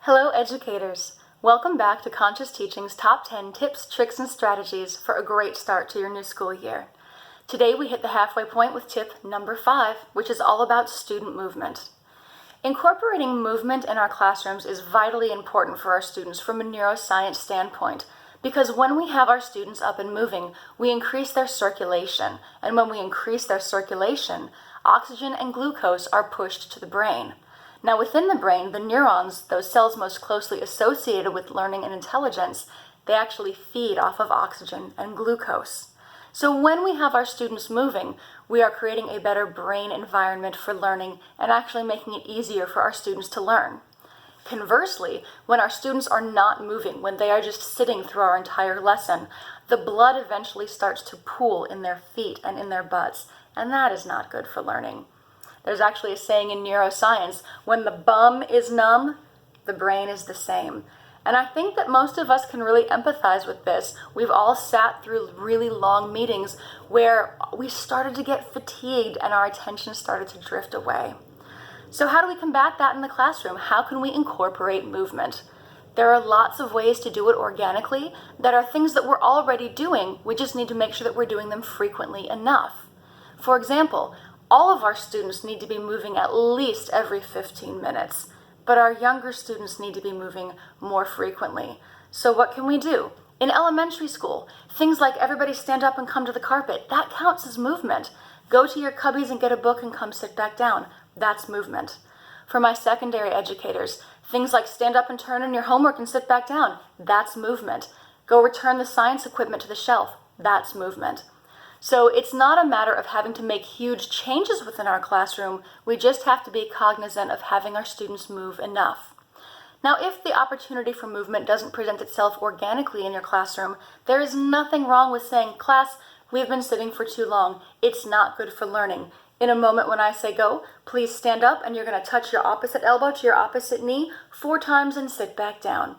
Hello educators! Welcome back to Conscious Teaching's Top 10 Tips, Tricks, and Strategies for a great start to your new school year. Today we hit the halfway point with tip number 5, which is all about student movement. Incorporating movement in our classrooms is vitally important for our students from a neuroscience standpoint, because when we have our students up and moving, we increase their circulation, and when we increase their circulation, oxygen and glucose are pushed to the brain. Now within the brain, the neurons, those cells most closely associated with learning and intelligence, they actually feed off of oxygen and glucose. So when we have our students moving, we are creating a better brain environment for learning and actually making it easier for our students to learn. Conversely, when our students are not moving, when they are just sitting through our entire lesson, the blood eventually starts to pool in their feet and in their butts, and that is not good for learning. There's actually a saying in neuroscience, when the bum is numb, the brain is the same. And I think that most of us can really empathize with this. We've all sat through really long meetings where we started to get fatigued and our attention started to drift away. So how do we combat that in the classroom? How can we incorporate movement? There are lots of ways to do it organically that are things that we're already doing. We just need to make sure that we're doing them frequently enough. For example, all of our students need to be moving at least every 15 minutes, but our younger students need to be moving more frequently. So what can we do? In elementary school, things like everybody stand up and come to the carpet, that counts as movement. Go to your cubbies and get a book and come sit back down. That's movement. For my secondary educators, things like stand up and turn in your homework and sit back down. That's movement. Go return the science equipment to the shelf. That's movement. So it's not a matter of having to make huge changes within our classroom. We just have to be cognizant of having our students move enough. Now, if the opportunity for movement doesn't present itself organically in your classroom, there is nothing wrong with saying, class, we've been sitting for too long. It's not good for learning. In a moment when I say go, please stand up and you're going to touch your opposite elbow to your opposite knee 4 times and sit back down.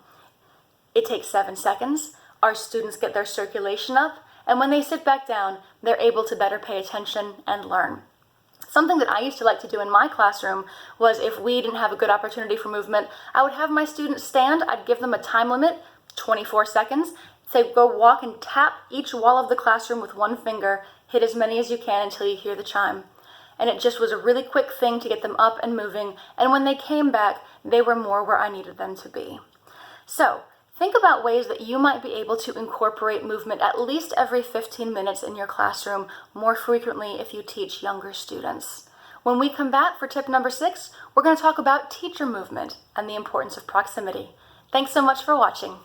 It takes 7 seconds. Our students get their circulation up, and when they sit back down, they're able to better pay attention and learn. Something that I used to like to do in my classroom was if we didn't have a good opportunity for movement, I would have my students stand, I'd give them a time limit, 24 seconds, say go walk and tap each wall of the classroom with 1 finger, hit as many as you can until you hear the chime. And it just was a really quick thing to get them up and moving, and when they came back, they were more where I needed them to be. So, think about ways that you might be able to incorporate movement at least every 15 minutes in your classroom, more frequently if you teach younger students. When we come back for tip number 6, we're going to talk about teacher movement and the importance of proximity. Thanks so much for watching.